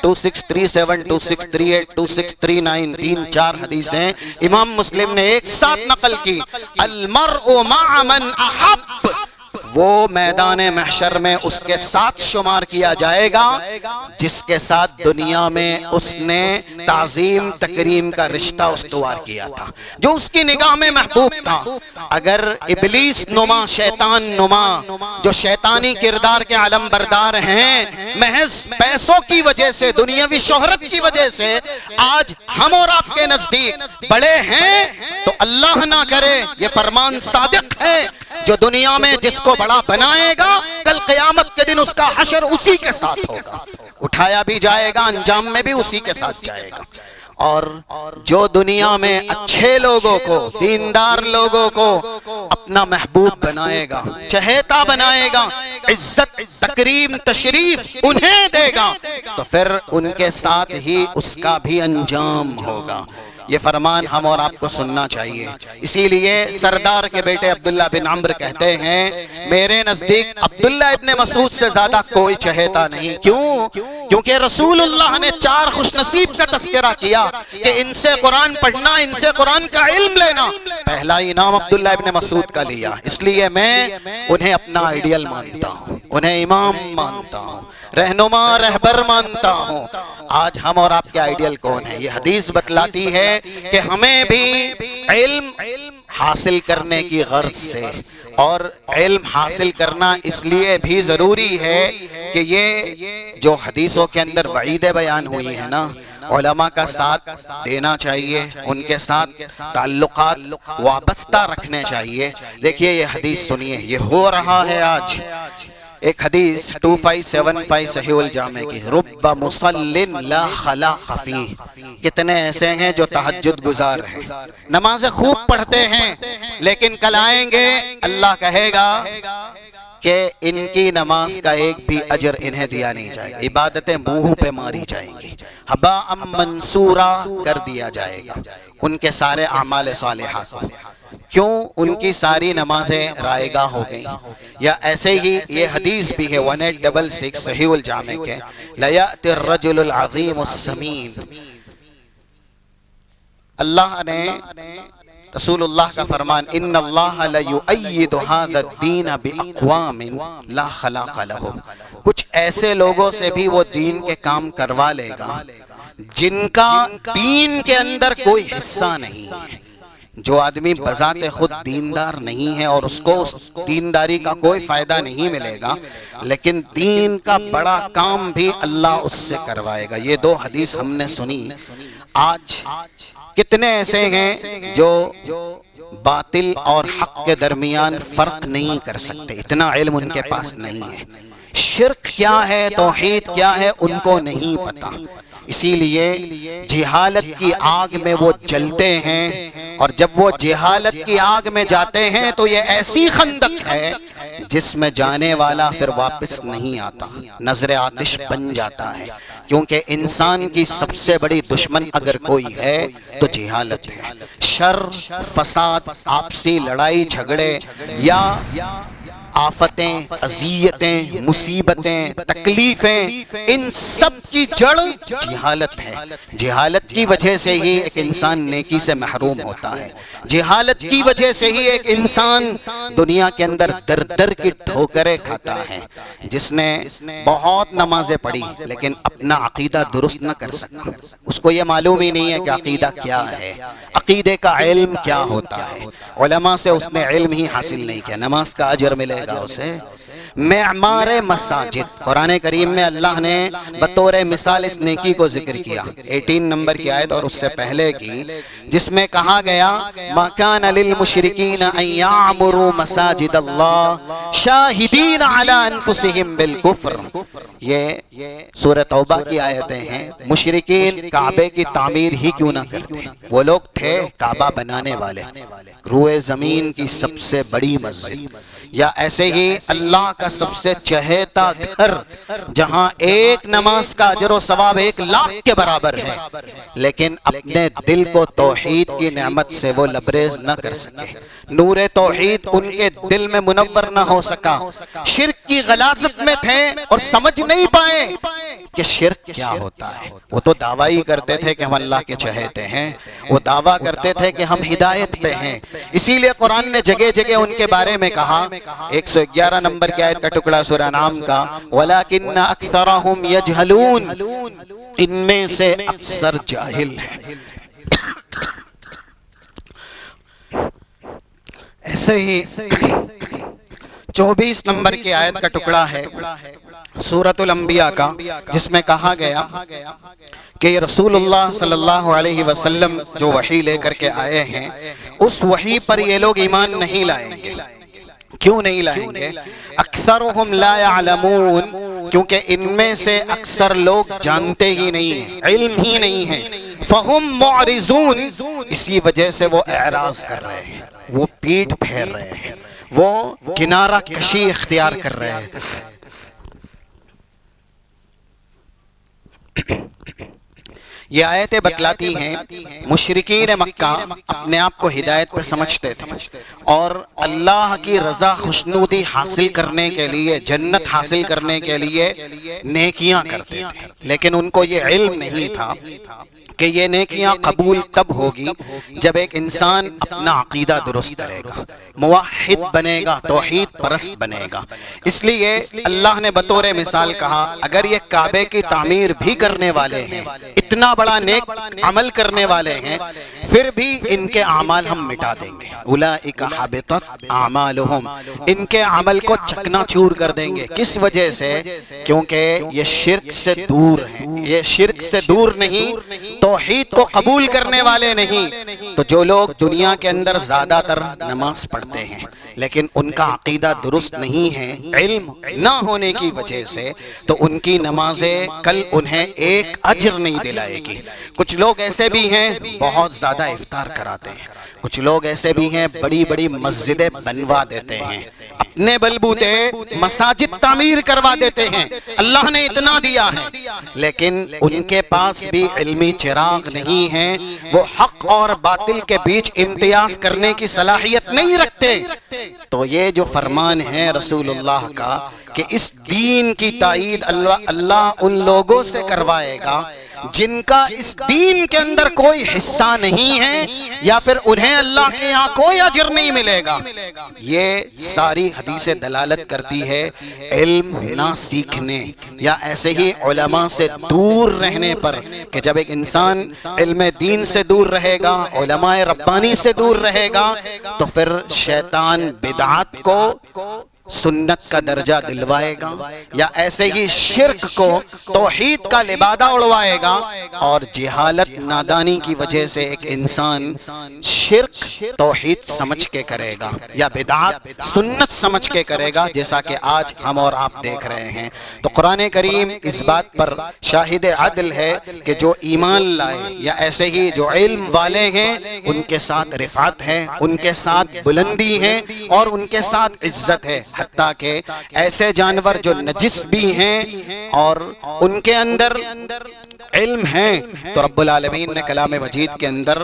2637 2638 2639 3-4 حدیثیں امام مسلم نے ایک ساتھ نقل کی. المرء مع من احب، وہ میدان محشر میں اس کے ساتھ شمار کیا جائے گا جس کے ساتھ دنیا میں اس نے تعظیم تکریم کا رشتہ استوار کیا تھا، جو اس کی نگاہ میں محبوب تھا۔ اگر ابلیس نما، شیطان نما، جو شیطانی کردار کے علم بردار ہیں، محض پیسوں کی وجہ سے، دنیاوی شہرت کی وجہ سے آج ہم اور آپ کے نزدیک بڑے ہیں، تو اللہ نہ کرے، یہ فرمان صادق ہے، جو دنیا میں جس کو بڑا بنائے گا کل قیامت کے دن اس کا حشر اسی کے ساتھ ہوگا، اٹھایا بھی جائے گا، انجام میں بھی اسی کے ساتھ جائے گا۔ اور جو دنیا میں اچھے لوگوں کو، دیندار لوگوں کو اپنا محبوب بنائے گا، چہیتا بنائے گا، عزت تکریم تشریف انہیں دے گا، تو پھر ان کے ساتھ ہی اس کا بھی انجام ہوگا۔ یہ فرمان ہم اور آپ کو سننا چاہیے۔ اسی لیے سردار کے بیٹے عبداللہ بن عمرو کہتے ہیں، میرے نزدیک عبداللہ ابن مسعود سے زیادہ کوئی چہیتا نہیں۔ کیوں؟ کیونکہ رسول اللہ نے 4 خوش نصیب کا تذکرہ کیا کہ ان سے قرآن پڑھنا، ان سے قرآن کا علم لینا، پہلا انعام عبداللہ ابن مسعود کا لیا۔ اس لیے میں انہیں اپنا آئیڈیل مانتا ہوں، انہیں امام مانتا ہوں، رہنما رہبر مانتا ہوں۔ آج ہم اور آپ کے آئیڈیل کون ہیں؟ یہ حدیث بتلاتی ہے کہ ہمیں بھی علم حاصل کرنے کی غرض سے، اور علم حاصل کرنا اس لیے بھی ضروری ہے کہ یہ جو حدیثوں کے اندر وعیدیں بیان ہوئی ہیں نا، علماء کا ساتھ دینا چاہیے، ان کے ساتھ تعلقات وابستہ رکھنے چاہیے۔ دیکھیے یہ حدیث سنیے، یہ ہو رہا ہے آج۔ ایک حدیث 2575 صحیح الجامع کی، رب مصل لا خلاق فیہ، کتنے ایسے ہیں جو تہجد گزار ہیں، نمازیں خوب پڑھتے ہیں، لیکن کل آئیں گے اللہ کہے گا کہ ان کی نماز کا ایک بھی اجر انہیں دیا نہیں جائے گا، عبادتیں منہ پہ ماری جائیں گی، ہباء منصورا کر دیا جائے گا ان کے سارے اعمال صالحہ کو۔ کیوں؟ ان کی ساری نمازیں رائے گاہ ہو گئیں۔ یا ایسے ہی یہ حدیث بھی ہے 1866 صحیح الجامع کے، لَيَأْتِ الرَّجُلُ الْعَظِيمُ السَّمِينُ۔ اللہ نے، رسول اللہ کا فرمان، ان اللہ لیؤید ھذا الدین باقوام لا خلاق لهم، کچھ ایسے لوگوں سے بھی وہ دین کے کام کروا لے گا جن کا دین کے اندر کوئی حصہ نہیں ہے۔ جو آدمی بذات خود دیندار نہیں ہے اور اس کو اس دینداری کا کوئی فائدہ نہیں ملے گا، لیکن دین کا بڑا کام بھی اللہ اس سے کروائے گا۔ یہ 2 حدیث ہم نے سنی۔ آج کتنے ایسے ہیں جو باطل اور حق کے درمیان فرق نہیں کر سکتے، اتنا علم ان کے پاس نہیں ہے۔ شرک کیا ہے، توحید کیا ہے، ان کو نہیں پتا۔ اسی لیے جہالت کی آگ میں وہ جلتے ہیں، اور جب وہ جہالت کی آگ میں جاتے ہیں تو یہ ایسی خندق ہے جس میں جانے والا پھر واپس نہیں آتا، نظر آتش بن جاتا ہے۔ کیونکہ انسان کی سب سے بڑی دشمن اگر کوئی ہے تو جہالت ہے۔ شر، فساد، آپسی لڑائی جھگڑے یا آفتیں، اذیتیں، مصیبتیں، تکلیفیں، ان سب کی جڑ جہالت ہے۔ جہالت کی وجہ سے ہی ایک انسان نیکی سے محروم ہوتا ہے، جہالت کی وجہ سے ہی ایک انسان دنیا کے اندر در در کی ٹھوکریں کھاتا ہے۔ جس نے بہت نمازیں پڑھی لیکن اپنا عقیدہ درست نہ کر سکا، اس کو یہ معلوم ہی نہیں ہے کہ عقیدہ کیا ہے، عقیدے کا علم کیا ہوتا ہے، علماء سے اس نے علم ہی حاصل نہیں کیا، نماز کا اجر ملے گا اسے۔ معمار مساجد، قرآن کریم میں اللہ نے بطور مثال اس نیکی کو ذکر کیا، 18 نمبر کی آیت اور اس سے پہلے کی، جس میں کہا گیا مَا كَانَ لِلْمُشْرِكِينَ أَن يَعْمُرُوا مَسَاجِدَ اللَّهِ شَاهِدِينَ عَلَىٰ أَنفُسِهِمْ بِالْكُفْرِ۔ یہ سورہ توبہ کی آیتیں ہیں۔ مشرکین کعبے کی تعمیر ہی کیوں نہ کرتے، وہ لوگ تھے کعبہ بنانے والے، روئے زمین کی سب سے بڑی مسجد، یا ایسے ہی اللہ کا سب سے چہیتا گھر جہاں ایک نماز کا اجر و ثواب 1,00,000 کے برابر ہے، لیکن اپنے دل کو توحید کی نعمت سے وہ لبریز نہ کر سکے، نور توحید ان کے دل میں منور نہ ہو سکا، شرک کی غلاظت میں تھے اور سمجھ نہیں پائے کہ شرک کیا ہوتا ہے۔ وہ تو دعویٰ کرتے تھے کہ ہم اللہ کے چہیتے ہیں، وہ دعویٰ کرتے تھے کہ ہم ہدایت پہ ہیں، اسی لیے قرآن نے جگہ جگہ ان کے بارے میں کہا۔ 111 نمبر کی آیت کا ٹکڑا سورہ انعام کا، وَلَكِنَّ أَكْثَرَهُمْ يَجْهَلُونَ، ان میں سے اکثر جاہل ہیں۔ ایسے ہی 24 نمبر کی آیت کا ٹکڑا ہے سورۃ الانبیاء کا، جس میں کہا گیا کہ رسول اللہ صلی اللہ علیہ وسلم جو وحی لے کر کے آئے ہیں، اس وحی پر یہ لوگ ایمان نہیں لائیں گے۔ کیوں نہیں لائیں گے؟ اکثرهم لا يعلمون، کیونکہ ان میں سے اکثر لوگ جانتے ہی نہیں ہیں، علم ہی نہیں ہے۔ فہم معرضون، اسی وجہ سے وہ اعراض کر رہے ہیں، وہ پیٹھ پھیر رہے ہیں، وہ کنارہ کشی اختیار کر رہے ہیں۔ یہ آیتیں بتلاتی ہیں مشرکین مکہ اپنے آپ کو ہدایت پر سمجھتے تھے اور اللہ کی رضا خوشنودی حاصل کرنے کے لیے، جنت حاصل کرنے کے لیے نیکیاں کرتے تھے، لیکن ان کو یہ علم نہیں تھا کہ یہ نیکیاں قبول کب ہوگی جب ایک انسان اپنا عقیدہ درست کرے گا، موحد بنے گا، توحید پرست بنے گا۔ اس لیے اللہ نے بطور مثال کہا، اگر یہ کعبے کی تعمیر بھی کرنے والے ہیں، اتنا بڑا نیک عمل کرنے والے ہیں، پھر بھی ان کے اعمال ہم مٹا دیں گے۔ اولئک حبطت اعمالہم، ان کے عمل کو چکنا چور کر دیں گے۔ کس وجہ سے؟ کیونکہ یہ شرک سے دور ہیں، یہ شرک سے دور نہیں، توحید کو قبول کرنے والے نہیں۔ تو جو لوگ دنیا کے اندر زیادہ تر نماز پڑھتے ہیں لیکن ان کا عقیدہ درست نہیں ہے، علم نہ ہونے کی وجہ سے، تو ان کی نمازیں کل انہیں ایک اجر نہیں دلائے گی۔ کچھ لوگ ایسے بھی ہیں بہت زیادہ افطار کراتے ہیں، کچھ لوگ ایسے بھی ہیں بڑی بڑی مسجدیں بنوا دیتے ہیں، اپنے بلبوتے مساجد تعمیر کروا دیتے ہیں، اللہ نے اتنا دیا ہے، لیکن ان کے پاس بھی علمی چراغ نہیں ہے، وہ حق اور باطل کے بیچ امتیاز کرنے کی صلاحیت نہیں رکھتے۔ تو یہ جو فرمان ہے رسول اللہ کا کہ اس دین کی تائید اللہ ان لوگوں سے کروائے گا جن کا اس دین کے اندر کوئی حصہ نہیں ہے، یا پھر انہیں اللہ کے یہاں کوئی اجر نہیں ملے گا۔ یہ ساری حدیثیں دلالت کرتی ہے علم نہ سیکھنے یا ایسے ہی علماء سے دور رہنے پر، کہ جب ایک انسان علم دین سے دور رہے گا، علماء ربانی سے دور رہے گا، تو پھر شیطان بدعات کو سنت کا درجہ دلوائے گا، یا ایسے ہی شرک کو توحید کا لبادہ اڑوائے گا، اور جہالت نادانی کی وجہ سے ایک انسان شرک توحید سمجھ کے کرے گا یا بدعات سنت سمجھ کے کرے گا، جیسا کہ آج ہم اور آپ دیکھ رہے ہیں۔ تو قرآن کریم اس بات پر شاہد عدل ہے کہ جو ایمان لائے یا ایسے ہی جو علم والے ہیں، ان کے ساتھ رفعت ہے، ان کے ساتھ بلندی ہے اور ان کے ساتھ عزت ہے، حتیٰ کہ ایسے جانور جو نجس بھی ہیں اور ان کے اندر علم ہیں، تو رب العالمین نے کلام مجید کے اندر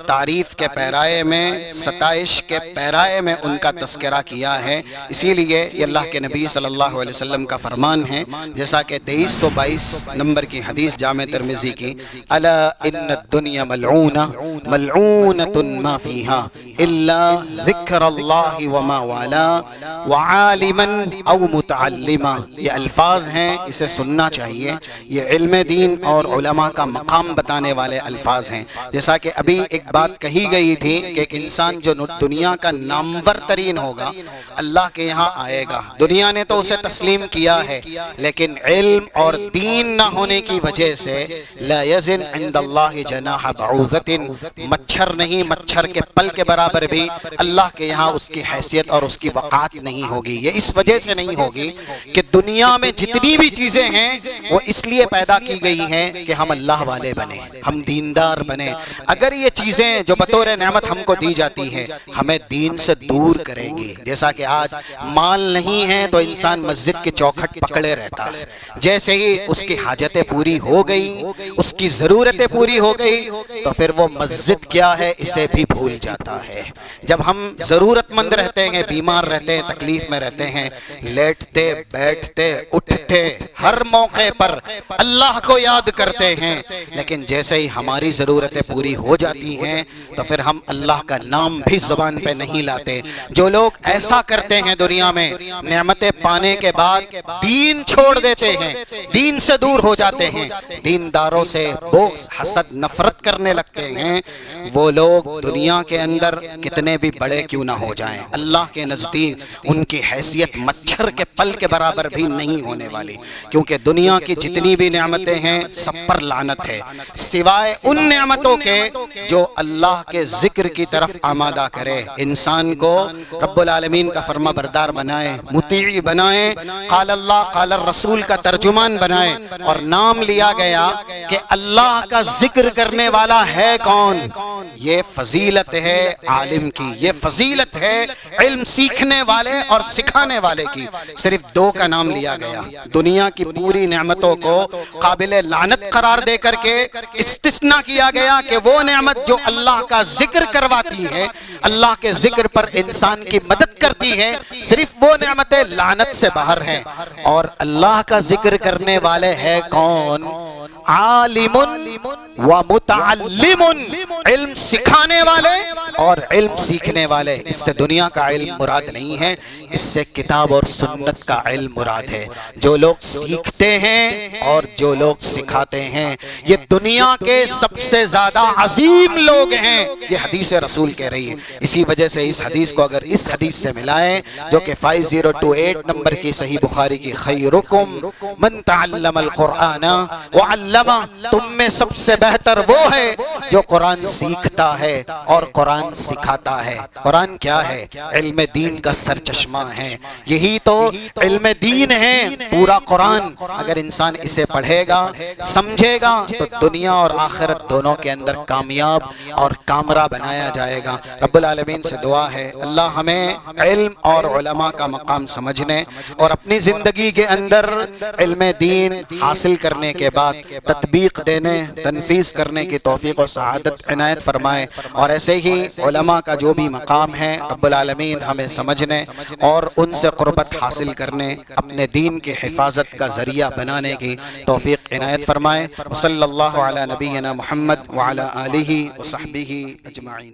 تعریف کے پیرائے میں، ستائش کے پیرائے میں ان کا تذکرہ کیا ہے۔ اسی لیے یہ اللہ کے نبی صلی اللہ علیہ وسلم کا فرمان ہے، جیسا کہ 2322 نمبر کی حدیث جامع ترمذی کی، الا ان الدنیا ملعونہ ملعونۃ ما فیہا الا ذکر اللہ وما والا وعالما او متعلما۔ یہ الفاظ ہیں، اسے سننا چاہیے، یہ علم دین اور علماء کا مقام بتانے والے الفاظ ہیں۔ جیسا کہ ابھی ایک بات کہی گئی تھی کہ ایک انسان جو دنیا کا نامور ترین ہوگا، اللہ کے یہاں آئے گا، دنیا نے تو اسے تسلیم کیا ہے، لیکن علم اور دین نہ ہونے کی وجہ سے لا یزن عند اللہ جناح بعوضۃ، مچھر نہیں، مچھر کے پل کے برابر بھی اللہ کے یہاں اس کی حیثیت اور اس کی وقعت نہیں ہوگی۔ یہ اس وجہ سے نہیں ہوگی کہ دنیا میں جتنی بھی چیزیں ہیں وہ اس لیے پیدا کی گئی ہیں کہ ہم اللہ والے بنے، ہم دیندار بنے۔ اگر یہ چیزیں جو بطور نعمت ہم کو دی جاتی ہیں ہمیں دین سے دور کریں گی، جیسا کہ آج مال نہیں ہے تو انسان مسجد کے چوکھٹ پکڑے رہتا ہے، جیسے ہی اس کی حاجتیں پوری ہو گئی، اس کی ضرورتیں پوری ہو گئی، تو پھر وہ مسجد کیا ہے اسے بھی بھول جاتا ہے۔ جب ہم ضرورت مند رہتے ہیں، بیمار رہتے ہیں، تکلیف میں رہتے ہیں، لیٹتے بیٹھتے اٹھتے اٹھے ہر موقع پر اللہ کو یاد کرتے ہیں، لیکن جیسے ہی ہماری ضرورتیں پوری ہو جاتی ہیں تو پھر ہم اللہ کا نام بھی زبان پہ نہیں لاتے۔ جو لوگ ایسا کرتے ہیں دنیا میں، نعمتیں پانے کے بعد دین چھوڑ دیتے ہیں، دین سے دور ہو جاتے ہیں، دینداروں سے بغض، حسد، نفرت کرنے لگتے ہیں، وہ لوگ دنیا کے اندر کتنے بھی بڑے کیوں نہ ہو جائیں، اللہ کے نزدیک ان کی حیثیت مچھر کے پل کے برابر بھی نہیں ہونے والی، کیونکہ دنیا کی جتنی بھی نعمتیں ہیں سب پر لعنت ہے، سوائے ان نعمتوں کے جو اللہ کے ذکر کی طرف آمادہ کرے، انسان کو رب العالمین کا فرما بردار بنائے، مطیع بنائے، قال اللہ قال الرسول کا ترجمان بنائے، اور نام لیا گیا کہ اللہ کا ذکر کرنے والا ہے کون؟ یہ فضیلت ہے عالم کی، یہ فضیلت ہے علم سیکھنے والے اور سکھانے والے کی، صرف دو کا نام لیا گیا، دنیا کی پوری نعمتوں کو قابل لعنت قرار دے کر کے استثناء کیا گیا کہ وہ نعمت جو اللہ کا ذکر کرواتی ہے، اللہ کے ذکر پر انسان کی مدد کرتی ہے، صرف وہ نعمتیں لعنت سے باہر ہیں۔ اور اللہ کا ذکر کرنے والے ہے کون؟ عالم و متعلم، علم سکھانے والے اور علم سیکھنے والے۔ اس سے دنیا کا علم مراد نہیں ہے، اس سے کتاب اور سنت کا علم مراد ہے۔ جو لوگ سیکھتے ہیں اور جو لوگ سکھاتے ہیں، یہ دنیا کے سب سے زیادہ عظیم لوگ ہیں، یہ حدیث رسول کہہ رہی ہے۔ اسی وجہ سے اس حدیث کو اگر اس حدیث سے ملائیں جو کہ 5028 نمبر کی صحیح بخاری کی، خیرکم من تعلم القرآن وعلمہ، تم میں سب سے بہتر وہ ہے جو قرآن سیکھتا ہے اور قرآن سکھاتا ہے۔ قرآن کیا ہے؟ علم دین کا سرچشمہ ہے، یہی تو علم دین ہے پورا قرآن۔ اگر انسان اسے پڑھے گا، سمجھے گا، تو دنیا اور آخرت دونوں کے اندر کامیاب اور کامرہ بنایا جائے گا۔ رب العالمین سے دعا ہے اللہ ہمیں علم اور علماء کا مقام سمجھنے اور اپنی زندگی کے اندر علم دین حاصل کرنے کے بعد تطبیق دینے، تنفیذ کرنے کی توفیق و سعادت عنایت فرمائے، اور ایسے ہی علماء کا جو بھی مقام ہے رب العالمین ہمیں سمجھنے اور ان سے قربت حاصل کرنے، اپنے دین کی حفاظت کا ذریعہ بنانے کی توفیق عنایت فرمائے۔ صلی اللہ علی نبینا محمد وعلی آلہ وصحبہ اجمعین۔